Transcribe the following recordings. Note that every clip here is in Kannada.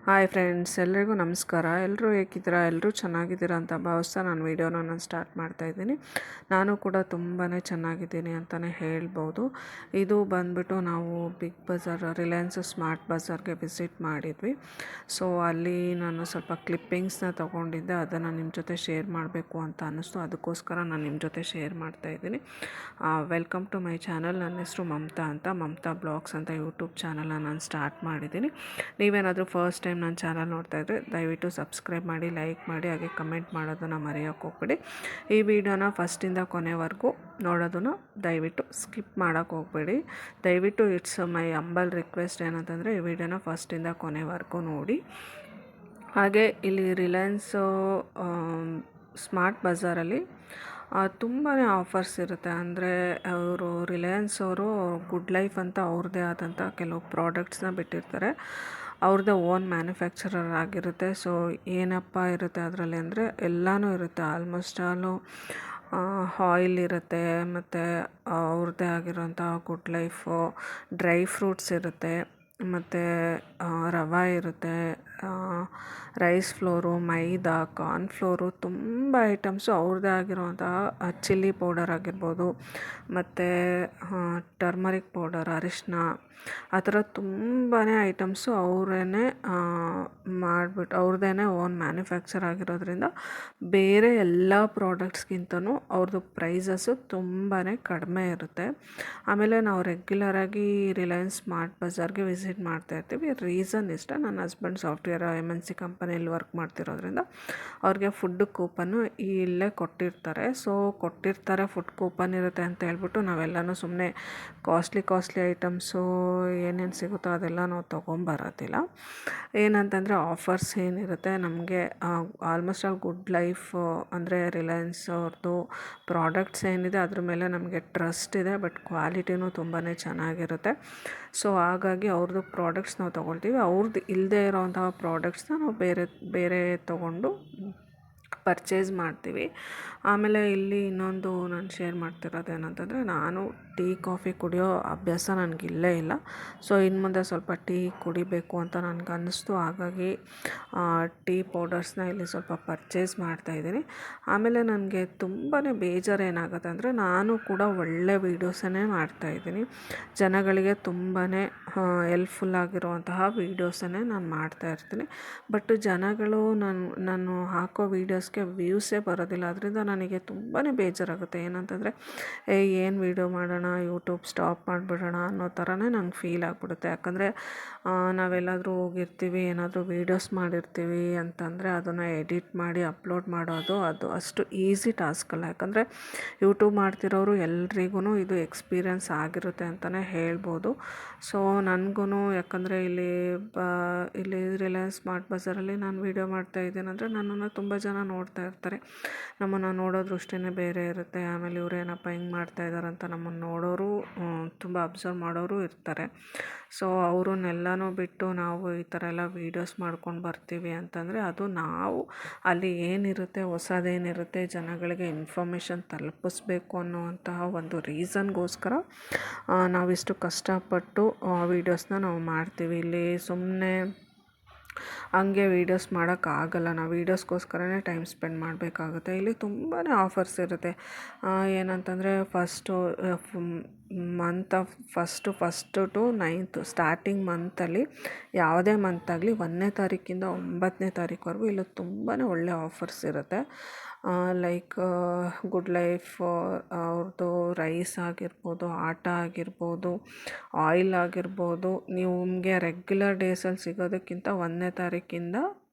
ಹಾಯ್ ಫ್ರೆಂಡ್ಸ್, ಎಲ್ರಿಗೂ ನಮಸ್ಕಾರ. ಎಲ್ಲರೂ ಹೇಗಿದ್ದೀರಾ? ಎಲ್ಲರೂ ಚೆನ್ನಾಗಿದ್ದೀರಾ ಅಂತ ಭಾವಿಸ್ತಾ ನಾನು ವೀಡಿಯೋನ ಸ್ಟಾರ್ಟ್ ಮಾಡ್ತಾಯಿದ್ದೀನಿ. ನಾನು ಕೂಡ ತುಂಬಾ ಚೆನ್ನಾಗಿದ್ದೀನಿ ಅಂತಲೇ ಹೇಳ್ಬೋದು. ಇದು ಬಂದ್ಬಿಟ್ಟು ನಾವು ಬಿಗ್ ಬಜಾರ್, ರಿಲಯನ್ಸ್ ಸ್ಮಾರ್ಟ್ ಬಜಾರ್ಗೆ ವಿಸಿಟ್ ಮಾಡಿದ್ವಿ. ಸೊ ಅಲ್ಲಿ ನಾನು ಸ್ವಲ್ಪ ಕ್ಲಿಪ್ಪಿಂಗ್ಸ್ನ ತೊಗೊಂಡಿದ್ದೆ, ಅದನ್ನು ನಿಮ್ಮ ಜೊತೆ ಶೇರ್ ಮಾಡಬೇಕು ಅಂತ ಅನ್ನಿಸ್ತು. ಅದಕ್ಕೋಸ್ಕರ ನಾನು ನಿಮ್ಮ ಜೊತೆ ಶೇರ್ ಮಾಡ್ತಾಯಿದ್ದೀನಿ. Welcome to my channel. ನನ್ನ ಹೆಸರು ಮಮತಾ ಅಂತ, ಮಮತಾ ಬ್ಲಾಗ್ಸ್ ಅಂತ ಯೂಟ್ಯೂಬ್ ಚಾನಲ್ನ ನಾನು ಸ್ಟಾರ್ಟ್ ಮಾಡಿದ್ದೀನಿ. ನೀವೇನಾದರೂ ಫಸ್ಟ್ ಟೈಮ್ ನನ್ನ ಚಾನಲ್ ನೋಡ್ತಾ ಇದ್ದರೆ ದಯವಿಟ್ಟು ಸಬ್ಸ್ಕ್ರೈಬ್ ಮಾಡಿ, ಲೈಕ್ ಮಾಡಿ, ಹಾಗೆ ಕಮೆಂಟ್ ಮಾಡೋದನ್ನು ಮರೆಯೋಕ್ಕೆ ಹೋಗ್ಬೇಡಿ. ಈ ವಿಡಿಯೋನ ಫಸ್ಟಿಂದ ಕೊನೆವರೆಗೂ ನೋಡೋದನ್ನು ದಯವಿಟ್ಟು ಸ್ಕಿಪ್ ಮಾಡೋಕ್ಕೆ ಹೋಗಬೇಡಿ. ದಯವಿಟ್ಟು ಇಟ್ಸ್ ಮೈ ಹಂಬಲ್ ರಿಕ್ವೆಸ್ಟ್ ಏನಂತಂದರೆ ಈ ವಿಡಿಯೋನ ಫಸ್ಟಿಂದ ಕೊನೆವರೆಗೂ ನೋಡಿ. ಹಾಗೆ ಇಲ್ಲಿ ರಿಲಯನ್ಸು ಸ್ಮಾರ್ಟ್ ಬಜಾರಲ್ಲಿ ತುಂಬಾ ಆಫರ್ಸ್ ಇರುತ್ತೆ. ಅಂದರೆ ಅವರು ರಿಲಯನ್ಸ್ ಅವರು ಗುಡ್ ಲೈಫ್ ಅಂತ ಅವ್ರದ್ದೇ ಆದಂಥ ಕೆಲವು ಪ್ರಾಡಕ್ಟ್ಸ್ನ ಬಿಟ್ಟಿರ್ತಾರೆ. ಅವ್ರದ್ದೇ ಓನ್ ಮ್ಯಾನುಫ್ಯಾಕ್ಚರರ್ ಆಗಿರುತ್ತೆ. ಸೊ ಏನಪ್ಪ ಇರುತ್ತೆ ಅದರಲ್ಲಿ ಅಂದರೆ ಎಲ್ಲನೂ ಇರುತ್ತೆ. ಆಲ್ಮೋಸ್ಟ್ ಆಲು ಆಯಿಲ್ ಇರುತ್ತೆ, ಮತ್ತು ಅವ್ರದ್ದೇ ಆಗಿರೋಂಥ ಗುಡ್ ಲೈಫು ಡ್ರೈ ಫ್ರೂಟ್ಸ್ ಇರುತ್ತೆ, ಮತ್ತು ರವೆ ಇರುತ್ತೆ, ರೈಸ್ ಫ್ಲೋರು, ಮೈದಾ, ಕಾರ್ನ್ಫ್ಲೋರು, ತುಂಬ ಐಟಮ್ಸು ಅವ್ರದ್ದೇ ಆಗಿರುವಂತಹ ಚಿಲ್ಲಿ ಪೌಡರ್ ಆಗಿರ್ಬೋದು, ಮತ್ತು ಟರ್ಮರಿಕ್ ಪೌಡರ್, ಅರಿಶಿನ, ಆ ಥರ ತುಂಬಾ ಐಟಮ್ಸು ಅವರೇ ಮಾಡಿಬಿಟ್ಟು ಅವ್ರದ್ದೇ ಓನ್ ಮ್ಯಾನುಫ್ಯಾಕ್ಚರ್ ಆಗಿರೋದ್ರಿಂದ ಬೇರೆ ಎಲ್ಲ ಪ್ರಾಡಕ್ಟ್ಸ್ಗಿಂತನೂ ಅವ್ರದ್ದು ಪ್ರೈಸಸ್ಸು ತುಂಬಾ ಕಡಿಮೆ ಇರುತ್ತೆ. ಆಮೇಲೆ ನಾವು ರೆಗ್ಯುಲರಾಗಿ ರಿಲಯನ್ಸ್ ಸ್ಮಾರ್ಟ್ ಬಜಾರ್ಗೆ ವಿಸಿಟ್ ಮಾಡ್ತಾಯಿರ್ತೀವಿ. ರೀಸನ್ ಇಷ್ಟ, ನನ್ನ ಹಸ್ಬೆಂಡ್ ಸಾಫ್ಟ್ವೇರ್ MNC ಕಂಪನಿಯಲ್ಲಿ ವರ್ಕ್ ಮಾಡ್ತಿರೋದ್ರಿಂದ ಅವ್ರಿಗೆ ಫುಡ್ ಕೂಪನ್ನು ಇಲ್ಲೇ ಕೊಟ್ಟಿರ್ತಾರೆ. ಸೊ ಕೊಟ್ಟಿರ್ತಾರೆ, ಫುಡ್ ಕೂಪನ್ ಇರುತ್ತೆ ಅಂತ ಹೇಳ್ಬಿಟ್ಟು ನಾವೆಲ್ಲನೂ ಸುಮ್ಮನೆ ಕಾಸ್ಟ್ಲಿ ಐಟಮ್ಸು ಏನೇನು ಸಿಗುತ್ತೋ ಅದೆಲ್ಲ ನಾವು ತೊಗೊಂಬರೋದಿಲ್ಲ. ಏನಂತಂದರೆ ಆಫರ್ಸ್ ಏನಿರುತ್ತೆ ನಮಗೆ ಆಲ್ಮೋಸ್ಟ್ ಆಲ್ ಗುಡ್ ಲೈಫ್ ಅಂದರೆ ರಿಲಯನ್ಸ್ ಅವ್ರದ್ದು ಪ್ರಾಡಕ್ಟ್ಸ್ ಏನಿದೆ ಅದ್ರ ಮೇಲೆ ನಮಗೆ ಟ್ರಸ್ಟ್ ಇದೆ. ಬಟ್ ಕ್ವಾಲಿಟಿನೂ ತುಂಬಾ ಚೆನ್ನಾಗಿರುತ್ತೆ. ಸೊ ಹಾಗಾಗಿ ಅವ್ರದ್ದು ಪ್ರಾಡಕ್ಟ್ಸ್ ನಾವು ತೊಗೊಳ್ತೀವಿ. ಅವ್ರದ್ದು ಇಲ್ಲದೇ ಇರೋವಂತಹ ಪ್ರಾಡಕ್ಟ್ಸ್ನ ನಾವು ಬೇರೆ ತೊಗೊಂಡು ಪರ್ಚೇಸ್ ಮಾಡ್ತೀವಿ. ಆಮೇಲೆ ಇಲ್ಲಿ ಇನ್ನೊಂದು ನಾನು ಶೇರ್ ಮಾಡ್ತಿರೋದು ಏನಂತಂದರೆ, ನಾನು ಟೀ ಕಾಫಿ ಕುಡಿಯೋ ಅಭ್ಯಾಸ ನನಗಿಲ್ಲೇ ಇಲ್ಲ. ಸೊ ಇನ್ನು ಮುಂದೆ ಸ್ವಲ್ಪ ಟೀ ಕುಡಿಬೇಕು ಅಂತ ನನಗೆ ಅನ್ನಿಸ್ತು. ಹಾಗಾಗಿ ಟೀ ಪೌಡರ್ಸ್ನ ಇಲ್ಲಿ ಸ್ವಲ್ಪ ಪರ್ಚೇಸ್ ಮಾಡ್ತಾಯಿದ್ದೀನಿ. ಆಮೇಲೆ ನನಗೆ ತುಂಬಾ ಬೇಜಾರು ಏನಾಗುತ್ತೆ ಅಂದರೆ, ನಾನು ಕೂಡ ಒಳ್ಳೆ ವೀಡಿಯೋಸನ್ನೇ ಮಾಡ್ತಾಯಿದ್ದೀನಿ. ಜನಗಳಿಗೆ ತುಂಬಾ ಹೆಲ್ಪ್ಫುಲ್ ಆಗಿರುವಂತಹ ವೀಡಿಯೋಸನ್ನೇ ನಾನು ಮಾಡ್ತಾಯಿರ್ತೀನಿ. ಬಟ್ ಜನಗಳು ನಾನು ಹಾಕೋ ವೀಡಿಯೋಸ್ಗೆ ವ್ಯೂಸೇ ಬರೋದಿಲ್ಲ. ಅದರಿಂದ ನನಗೆ ತುಂಬಾ ಬೇಜಾರಾಗುತ್ತೆ. ಏನಂತಂದರೆ ಏನು ವೀಡಿಯೋ ಮಾಡೋಣ, ಯೂಟ್ಯೂಬ್ ಸ್ಟಾಪ್ ಮಾಡಿಬಿಡೋಣ ಅನ್ನೋ ಥರನೇ ನಂಗೆ ಫೀಲ್ ಆಗಿಬಿಡುತ್ತೆ. ಯಾಕಂದರೆ ನಾವೆಲ್ಲಾದರೂ ಹೋಗಿರ್ತೀವಿ, ಏನಾದರೂ ವೀಡಿಯೋಸ್ ಮಾಡಿರ್ತೀವಿ ಅಂತಂದರೆ ಅದನ್ನು ಎಡಿಟ್ ಮಾಡಿ ಅಪ್ಲೋಡ್ ಮಾಡೋದು ಅದು ಅಷ್ಟು ಈಸಿ ಟಾಸ್ಕ್ ಅಲ್ಲ. ಯಾಕಂದರೆ ಯೂಟ್ಯೂಬ್ ಮಾಡ್ತಿರೋರು ಎಲ್ರಿಗೂ ಇದು ಎಕ್ಸ್ಪೀರಿಯನ್ಸ್ ಆಗಿರುತ್ತೆ ಅಂತಲೇ ಹೇಳ್ಬೋದು. ಸೊ ನನಗೂ ಯಾಕಂದರೆ ಇಲ್ಲಿ ರಿಲಯನ್ಸ್ ಸ್ಮಾರ್ಟ್ ಬಜಾರಲ್ಲಿ ನಾನು ವೀಡಿಯೋ ಮಾಡ್ತಾಯಿದ್ದೀನಿ ಅಂದರೆ ನನ್ನನ್ನು ತುಂಬ ಜನ ನೋಡ್ತಾ ಇರ್ತಾರೆ. ನಮ್ಮನ್ನು ನೋಡೋ ದೃಷ್ಟಿನೇ ಬೇರೆ ಇರುತ್ತೆ. ಆಮೇಲೆ ಇವರೇನಪ್ಪ ಹಿಂಗೆ ಮಾಡ್ತಾಯಿದ್ದಾರೆ ಅಂತ ನಮ್ಮನ್ನು ನೋಡೋರು, ತುಂಬ ಅಬ್ಸರ್ವ್ ಮಾಡೋರು ಇರ್ತಾರೆ. ಸೊ ಅವ್ರನ್ನೆಲ್ಲನೂ ಬಿಟ್ಟು ನಾವು ಈ ಥರ ಎಲ್ಲ ವೀಡಿಯೋಸ್ ಮಾಡ್ಕೊಂಡು ಬರ್ತೀವಿ ಅಂತಂದರೆ ಅದು ನಾವು ಅಲ್ಲಿ ಏನಿರುತ್ತೆ, ಹೊಸದೇನಿರುತ್ತೆ, ಜನಗಳಿಗೆ ಇನ್ಫಾರ್ಮೇಷನ್ ತಲುಪಿಸ್ಬೇಕು ಅನ್ನುವಂತಹ ಒಂದು ರೀಸನ್ಗೋಸ್ಕರ ನಾವಿಷ್ಟು ಕಷ್ಟಪಟ್ಟು ವೀಡಿಯೋಸ್ನ ನಾವು ಮಾಡ್ತೀವಿ. ಇಲ್ಲಿ ಸುಮ್ಮನೆ ಹಂಗೆ ವೀಡಿಯೋಸ್ ಮಾಡೋಕ್ಕಾಗಲ್ಲ. ನಾವು ವೀಡಿಯೋಸ್ಗೋಸ್ಕರನೇ ಟೈಮ್ ಸ್ಪೆಂಡ್ ಮಾಡಬೇಕಾಗುತ್ತೆ. ಇಲ್ಲಿ ತುಂಬಾ ಆಫರ್ಸ್ ಇರುತ್ತೆ. ಏನಂತಂದರೆ ಫಸ್ಟು ಟು 9th ಸ್ಟಾರ್ಟಿಂಗ್ ಮಂತಲ್ಲಿ ಯಾವುದೇ ಮಂತಾಗಲಿ 1ನೇ ತಾರೀಕಿಂದ 9ನೇ ತಾರೀಕುವರೆಗೂ ಇಲ್ಲಿ ತುಂಬಾ ಒಳ್ಳೆ ಆಫರ್ಸ್ ಇರುತ್ತೆ. ಲೈಕ್ ಗುಡ್ ಲೈಫ್ ಅವ್ರದ್ದು ರೈಸ್ ಆಗಿರ್ಬೋದು, ಆಟ ಆಗಿರ್ಬೋದು, ಆಯಿಲ್ ಆಗಿರ್ಬೋದು, ನಿಮಗೆ ರೆಗ್ಯುಲರ್ ಡೇಸಲ್ಲಿ ಸಿಗೋದಕ್ಕಿಂತ 1ನೇ ತಾರೀಕಿಂದ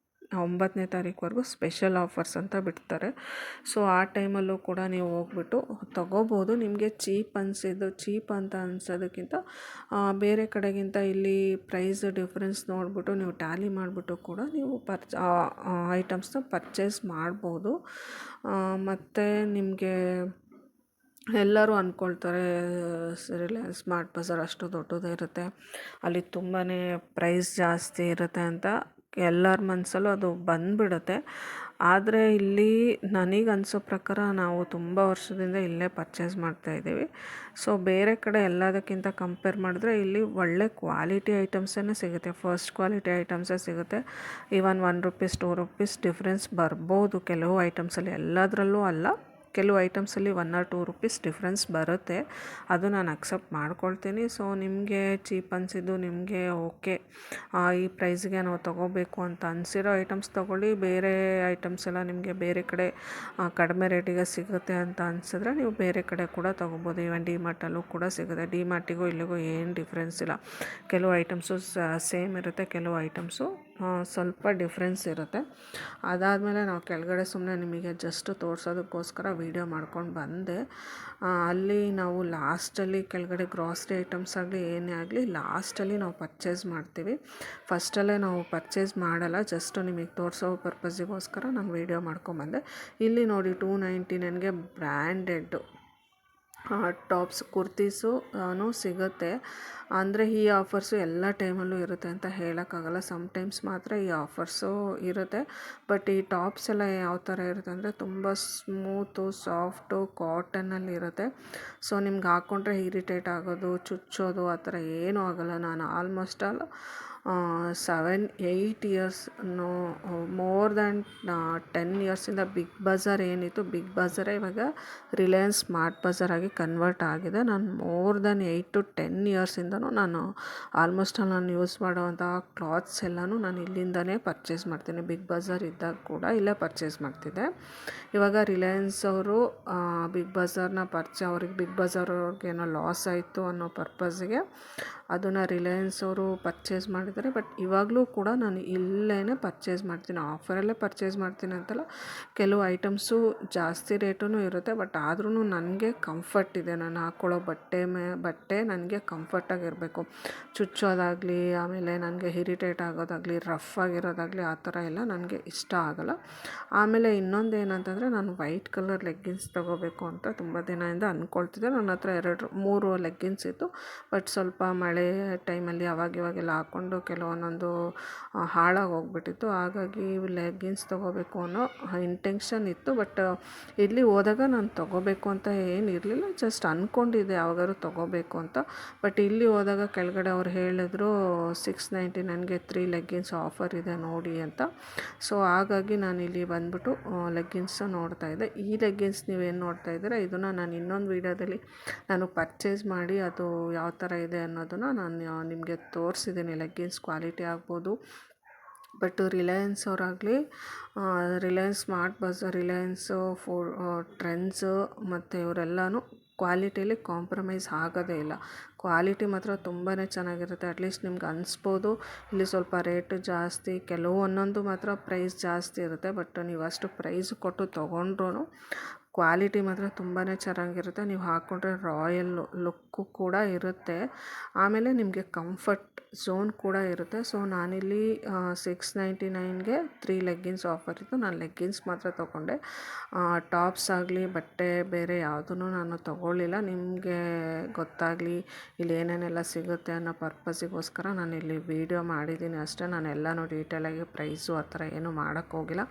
9ನೇ ತಾರೀಕುವರೆಗೂ ಸ್ಪೆಷಲ್ ಆಫರ್ಸ್ ಅಂತ ಬಿಡ್ತಾರೆ. ಸೊ ಆ ಟೈಮಲ್ಲೂ ಕೂಡ ನೀವು ಹೋಗ್ಬಿಟ್ಟು ತೊಗೋಬೋದು. ನಿಮಗೆ ಚೀಪ್ ಅಂತ ಅನ್ಸೋದಕ್ಕಿಂತ ಬೇರೆ ಕಡೆಗಿಂತ ಇಲ್ಲಿ ಪ್ರೈಸ್ ಡಿಫ್ರೆನ್ಸ್ ನೋಡಿಬಿಟ್ಟು ನೀವು ಟ್ಯಾಲಿ ಮಾಡಿಬಿಟ್ಟು ಕೂಡ ನೀವು ಐಟಮ್ಸ್ನ ಪರ್ಚೇಸ್ ಮಾಡ್ಬೋದು. ಮತ್ತು ನಿಮಗೆ ಎಲ್ಲರೂ ಅಂದ್ಕೊಳ್ತಾರೆ ರಿಲಯನ್ಸ್ ಸ್ಮಾರ್ಟ್ ಬಜಾರ್ ಅಷ್ಟು ದೊಡ್ಡದೇ ಇರುತ್ತೆ, ಅಲ್ಲಿ ತುಂಬಾ ಪ್ರೈಸ್ ಜಾಸ್ತಿ ಇರುತ್ತೆ ಅಂತ ಎಲ್ಲರ ಮನಸ್ಸಲ್ಲೂ ಅದು ಬಂದುಬಿಡುತ್ತೆ. ಆದರೆ ಇಲ್ಲಿ ನನಗೆ ಅನಿಸೋ ಪ್ರಕಾರ ನಾವು ತುಂಬ ವರ್ಷದಿಂದ ಇಲ್ಲೇ ಪರ್ಚೇಸ್ ಮಾಡ್ತಾಯಿದ್ದೀವಿ. ಸೊ ಬೇರೆ ಕಡೆ ಎಲ್ಲದಕ್ಕಿಂತ ಕಂಪೇರ್ ಮಾಡಿದ್ರೆ ಇಲ್ಲಿ ಒಳ್ಳೆ ಕ್ವಾಲಿಟಿ ಐಟಮ್ಸೇ ಸಿಗುತ್ತೆ, ಫಸ್ಟ್ ಕ್ವಾಲಿಟಿ ಐಟಮ್ಸೇ ಸಿಗುತ್ತೆ. ಈವನ್ ₹1 ₹2 ಡಿಫ್ರೆನ್ಸ್ ಬರ್ಬೋದು ಕೆಲವು ಐಟಮ್ಸಲ್ಲಿ, ಎಲ್ಲದರಲ್ಲೂ ಅಲ್ಲ, ಕೆಲವು ಐಟಮ್ಸಲ್ಲಿ ₹1 or ₹2 ಡಿಫ್ರೆನ್ಸ್ ಬರುತ್ತೆ. ಅದು ನಾನು ಅಕ್ಸೆಪ್ಟ್ ಮಾಡ್ಕೊಳ್ತೀನಿ. ಸೊ ನಿಮಗೆ ಚೀಪ್ ಅನಿಸಿದ್ದು, ನಿಮಗೆ ಓಕೆ ಈ ಪ್ರೈಸ್ಗೆ ನಾವು ತೊಗೋಬೇಕು ಅಂತ ಅನಿಸಿರೋ ಐಟಮ್ಸ್ ತೊಗೊಳ್ಳಿ. ಬೇರೆ ಐಟಮ್ಸ್ ಎಲ್ಲ ನಿಮಗೆ ಬೇರೆ ಕಡೆ ಕಡಿಮೆ ರೇಟಿಗೆ ಸಿಗುತ್ತೆ ಅಂತ ಅನಿಸಿದ್ರೆ ನೀವು ಬೇರೆ ಕಡೆ ಕೂಡ ತೊಗೋಬೋದು. ಈವನ್ ಡಿಮಾರ್ಟಲ್ಲೂ ಕೂಡ ಸಿಗುತ್ತೆ. ಡಿಮಾರ್ಟಿಗೂ ಇಲ್ಲಿಗೂ ಏನು ಡಿಫ್ರೆನ್ಸ್ ಇಲ್ಲ. ಕೆಲವು ಐಟಮ್ಸು ಸೇಮ್ ಇರುತ್ತೆ, ಕೆಲವು ಐಟಮ್ಸು ಸ್ವಲ್ಪ ಡಿಫ್ರೆನ್ಸ್ ಇರುತ್ತೆ. ಅದಾದಮೇಲೆ ನಾವು ಕೆಳಗಡೆ ಸುಮ್ಮನೆ ನಿಮಗೆ ಜಸ್ಟ್ ತೋರಿಸೋದಕ್ಕೋಸ್ಕರ ವೀಡಿಯೋ ಮಾಡ್ಕೊಂಡು ಬಂದೆ. ಅಲ್ಲಿ ನಾವು ಲಾಸ್ಟಲ್ಲಿ ಕೆಳಗಡೆ ಗ್ರಾಸರಿ ಐಟಮ್ಸ್ ಆಗಲಿ ಏನೇ ಆಗಲಿ ಲಾಸ್ಟಲ್ಲಿ ನಾವು ಪರ್ಚೇಸ್ ಮಾಡ್ತೀವಿ. ಫಸ್ಟಲ್ಲೇ ನಾವು ಪರ್ಚೇಸ್ ಮಾಡಲ್ಲ, ಜಸ್ಟ್ ನಿಮಗೆ ತೋರಿಸೋ ಪರ್ಪಸ್ಸಿಗೋಸ್ಕರ ನಾನು ವೀಡಿಯೋ ಮಾಡ್ಕೊಂಬಂದೆ. ಇಲ್ಲಿ ನೋಡಿ $299ಗೆ ಬ್ರ್ಯಾಂಡೆಡ್ಡು ಟಾಪ್ಸ್ ಕುರ್ತೀಸು ಸಿಗುತ್ತೆ. ಅಂದರೆ ಈ ಆಫರ್ಸು ಎಲ್ಲ ಟೈಮಲ್ಲೂ ಇರುತ್ತೆ ಅಂತ ಹೇಳೋಕ್ಕಾಗಲ್ಲ. ಸಮ್ಟೈಮ್ಸ್ ಮಾತ್ರ ಈ ಆಫರ್ಸು ಇರುತ್ತೆ. ಬಟ್ ಈ ಟಾಪ್ಸ್ ಎಲ್ಲ ಯಾವ ಥರ ಇರುತ್ತೆ ಅಂದರೆ ತುಂಬ ಸ್ಮೂತು, ಸಾಫ್ಟು, ಕಾಟನ್ನಲ್ಲಿರುತ್ತೆ. ಸೊ ನಿಮ್ಗೆ ಹಾಕ್ಕೊಂಡ್ರೆ ಇರಿಟೇಟ್ ಆಗೋದು, ಚುಚ್ಚೋದು ಆ ಥರ ಏನೂ ಆಗೋಲ್ಲ. ನಾನು almost all 7-8 years more than 10 ಇಯರ್ಸಿಂದ ಬಿಗ್ ಬಜಾರ್ ಏನಿತ್ತು, ಬಿಗ್ ಬಜಾರೇ ಇವಾಗ ರಿಲಯನ್ಸ್ ಸ್ಮಾರ್ಟ್ ಬಜಾರ್ ಆಗಿ ಕನ್ವರ್ಟ್ ಆಗಿದೆ. ನಾನು ಮೋರ್ ದ್ಯಾನ್ 8 to 10 ಇಯರ್ಸಿಂದನೂ ನಾನು ಆಲ್ಮೋಸ್ಟ್ ನಾನು ಯೂಸ್ ಮಾಡೋವಂಥ ಕ್ಲಾತ್ಸ್ ಎಲ್ಲನೂ ನಾನು ಇಲ್ಲಿಂದನೇ ಪರ್ಚೇಸ್ ಮಾಡ್ತೀನಿ. ಬಿಗ್ ಬಜಾರ್ ಇದ್ದಾಗ ಕೂಡ ಇಲ್ಲೇ ಪರ್ಚೇಸ್ ಮಾಡ್ತಿದ್ದೆ. ಇವಾಗ ರಿಲಯನ್ಸ್ ಅವರು ಬಿಗ್ ಬಜಾರ್ನ ಅವ್ರಿಗೆ ಬಿಗ್ ಬಜಾರ್ ಅವ್ರಿಗೇನೋ ಲಾಸ್ ಆಯಿತು ಅನ್ನೋ ಪರ್ಪಸ್ಸಿಗೆ ಅದನ್ನು ರಿಲಯನ್ಸ್ ಅವರು ಪರ್ಚೇಸ್ ಮಾಡಿದ್ದಾರೆ. ಬಟ್ ಇವಾಗಲೂ ಕೂಡ ನಾನು ಇಲ್ಲೇ ಪರ್ಚೇಸ್ ಮಾಡ್ತೀನಿ, ಆಫರಲ್ಲೇ ಪರ್ಚೇಸ್ ಮಾಡ್ತೀನಿ ಅಂತಲ್ಲ. ಕೆಲವು ಐಟಮ್ಸು ಜಾಸ್ತಿ ರೇಟೂ ಇರುತ್ತೆ, ಬಟ್ ಆದ್ರೂ ನನಗೆ ಕಂಫರ್ಟ್ ಇದೆ. ನಾನು ಹಾಕ್ಕೊಳ್ಳೋ ಬಟ್ಟೆ ನನಗೆ ಕಂಫರ್ಟಾಗಿರಬೇಕು. ಚುಚ್ಚೋದಾಗಲಿ, ಆಮೇಲೆ ನನಗೆ ಇರಿಟೇಟ್ ಆಗೋದಾಗಲಿ, ರಫ್ ಆಗಿರೋದಾಗಲಿ ಆ ಥರ ಎಲ್ಲ ನನಗೆ ಇಷ್ಟ ಆಗೋಲ್ಲ. ಆಮೇಲೆ ಇನ್ನೊಂದು ಏನಂತಂದರೆ, ನಾನು ವೈಟ್ ಕಲರ್ ಲೆಗ್ಗಿನ್ಸ್ ತೊಗೋಬೇಕು ಅಂತ ತುಂಬ ದಿನದಿಂದ ಅಂದ್ಕೊಳ್ತಿದ್ದೆ. ನನ್ನ ಹತ್ರ 2-3 ಲೆಗ್ಗಿನ್ಸ್ ಇತ್ತು. ಬಟ್ ಸ್ವಲ್ಪ ಮಳೆ ಟೈಮಲ್ಲಿ ಅವಾಗಿವಾಗೆಲ್ಲ ಹಾಕ್ಕೊಂಡು ಕೆಲವೊಂದೊಂದು ಹಾಳಾಗಿ ಹೋಗ್ಬಿಟ್ಟಿತ್ತು. ಹಾಗಾಗಿ ಲೆಗ್ಗಿನ್ಸ್ ತೊಗೋಬೇಕು ಅನ್ನೋ ಇಂಟೆನ್ಷನ್ ಇತ್ತು. ಬಟ್ ಇಲ್ಲಿ ಹೋದಾಗ ನಾನು ತೊಗೋಬೇಕು ಅಂತ ಏನಿರಲಿಲ್ಲ, ಜಸ್ಟ್ ಅಂದ್ಕೊಂಡಿದ್ದೆ ಯಾವಾಗಾದ್ರು ತೊಗೋಬೇಕು ಅಂತ. ಬಟ್ ಇಲ್ಲಿ ಹೋದಾಗ ಕೆಳಗಡೆ ಅವ್ರು ಹೇಳಿದ್ರು $699ಗೆ 3 ಲೆಗ್ಗಿನ್ಸ್ ಆಫರ್ ಇದೆ ನೋಡಿ ಅಂತ. ಸೊ ಹಾಗಾಗಿ ನಾನು ಇಲ್ಲಿ ಬಂದ್ಬಿಟ್ಟು ಲೆಗ್ಗಿನ್ಸ್ ನೋಡ್ತಾಯಿದ್ದೆ. ಈ ಲೆಗ್ಗಿನ್ಸ್ ನೀವೇನು ನೋಡ್ತಾ ಇದ್ದೀರಾ, ಇದನ್ನು ನಾನು ಇನ್ನೊಂದು ವೀಡಿಯೋದಲ್ಲಿ ನಾನು ಪರ್ಚೇಸ್ ಮಾಡಿ ಅದು ಯಾವ ಥರ ಇದೆ ಅನ್ನೋದನ್ನು ನಾನು ನಿಮಗೆ ತೋರಿಸಿದ್ದೀನಿ. ಲೆಗ್ಗಿನ್ಸ್ ಕ್ವಾಲಿಟಿ ಆಗ್ಬೋದು. ಬಟ್ ರಿಲಯನ್ಸ್ ಅವರಾಗಲಿ, Reliance Smart Bazaar, Reliance, Trends ಮತ್ತು ಇವರೆಲ್ಲನೂ ಕ್ವಾಲಿಟಿಯಲ್ಲಿ ಕಾಂಪ್ರಮೈಸ್ ಆಗೋದೇ ಇಲ್ಲ. ಕ್ವಾಲಿಟಿ ಮಾತ್ರ ತುಂಬಾ ಚೆನ್ನಾಗಿರುತ್ತೆ. ಅಟ್ಲೀಸ್ಟ್ ನಿಮ್ಗೆ ಅನಿಸ್ಬೋದು ಇಲ್ಲಿ ಸ್ವಲ್ಪ ರೇಟು ಜಾಸ್ತಿ, ಕೆಲವು ಒಂದೊಂದು ಮಾತ್ರ ಪ್ರೈಸ್ ಜಾಸ್ತಿ ಇರುತ್ತೆ. ಬಟ್ ನೀವು ಅಷ್ಟು ಪ್ರೈಸ್ ಕೊಟ್ಟು ತೊಗೊಂಡ್ರೂ ಕ್ವಾಲಿಟಿ ಮಾತ್ರ ತುಂಬಾ ಚೆನ್ನಾಗಿರುತ್ತೆ. ನೀವು ಹಾಕ್ಕೊಂಡ್ರೆ ರಾಯಲ್ ಲುಕ್ಕು ಕೂಡ ಇರುತ್ತೆ. ಆಮೇಲೆ ನಿಮಗೆ ಕಂಫರ್ಟ್ ಝೋನ್ ಕೂಡ ಇರುತ್ತೆ. ಸೊ ನಾನಿಲ್ಲಿ $699ಗೆ 3 ಲೆಗ್ಗಿನ್ಸ್ ಆಫರ್ ಇತ್ತು. ನಾನು ಲೆಗ್ಗಿನ್ಸ್ ಮಾತ್ರ ತೊಗೊಂಡೆ. ಟಾಪ್ಸ್ ಆಗಲಿ, ಬಟ್ಟೆ ಬೇರೆ ಯಾವುದೂ ನಾನು ತೊಗೊಳ್ಳಿಲ್ಲ. ನಿಮಗೆ ಗೊತ್ತಾಗಲಿ ಇಲ್ಲಿ ಏನೇನೆಲ್ಲ ಸಿಗುತ್ತೆ ಅನ್ನೋ ಪರ್ಪಸ್ಸಿಗೋಸ್ಕರ ನಾನು ಇಲ್ಲಿ ವೀಡಿಯೋ ಮಾಡಿದ್ದೀನಿ ಅಷ್ಟೇ. ನಾನು ಎಲ್ಲನೂ ಡೀಟೇಲಾಗಿ ಪ್ರೈಸು ಆ ಥರ ಏನೂ ಮಾಡೋಕ್ಕೋಗಿಲ್ಲ.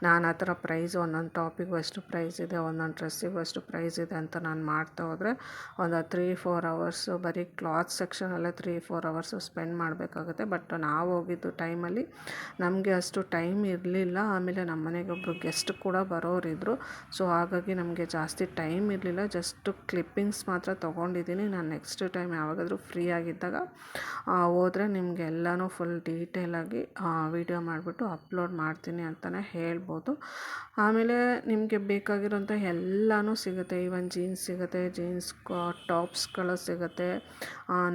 ನಾನು ಆ ಥರ ಪ್ರೈಸು ಒಂದೊಂದು ಟಾಪಿಗೂ ಎಷ್ಟು ಪ್ರೈಸ್ ಇದೆ, ಒಂದೊಂದು ಡ್ರೆಸ್ಸಿಗೂ ಎಷ್ಟು ಪ್ರೈಸ್ ಇದೆ ಅಂತ ನಾನು ಮಾಡ್ತಾ ಹೋದರೆ ಒಂದು 3-4 ಅವರ್ಸು ಬರೀ ಕ್ಲಾತ್ ಸೆಕ್ಷನಲ್ಲೇ 3-4 ಅವರ್ಸು ಸ್ಪೆಂಡ್ ಮಾಡಬೇಕಾಗುತ್ತೆ. ಬಟ್ ನಾವು ಹೋಗಿದ್ದು ಟೈಮಲ್ಲಿ ನಮಗೆ ಅಷ್ಟು ಟೈಮ್ ಇರಲಿಲ್ಲ. ಆಮೇಲೆ ನಮ್ಮ ಮನೆಗೆ ಒಬ್ಬರು ಗೆಸ್ಟ್ ಕೂಡ ಬರೋರಿದ್ದರು. ಸೊ ಹಾಗಾಗಿ ನಮಗೆ ಜಾಸ್ತಿ ಟೈಮ್ ಇರಲಿಲ್ಲ. ಜಸ್ಟ್ ಕ್ಲಿಪ್ಪಿಂಗ್ಸ್ ಮಾತ್ರ ತೊಗೊಂಡಿದ್ದೀನಿ. ನಾನು ನೆಕ್ಸ್ಟ್ ಟೈಮ್ ಯಾವಾಗಾದರೂ ಫ್ರೀ ಆಗಿದ್ದಾಗ ಹೋದರೆ ನಿಮಗೆ ಎಲ್ಲನೂ ಫುಲ್ ಡೀಟೇಲಾಗಿ ವೀಡಿಯೋ ಮಾಡಿಬಿಟ್ಟು ಅಪ್ಲೋಡ್ ಮಾಡ್ತೀನಿ ಅಂತಲೇ ಹೇಳ್ಬೋದು. ಆಮೇಲೆ ನಿಮಗೆ ಬೇಕಾಗಿರೋಂಥ ಎಲ್ಲನೂ ಸಿಗುತ್ತೆ. ಈವನ್ ಜೀನ್ಸ್ ಸಿಗುತ್ತೆ, ಜೀನ್ಸ್ ಟಾಪ್ಸ್ಗಳು ಸಿಗುತ್ತೆ,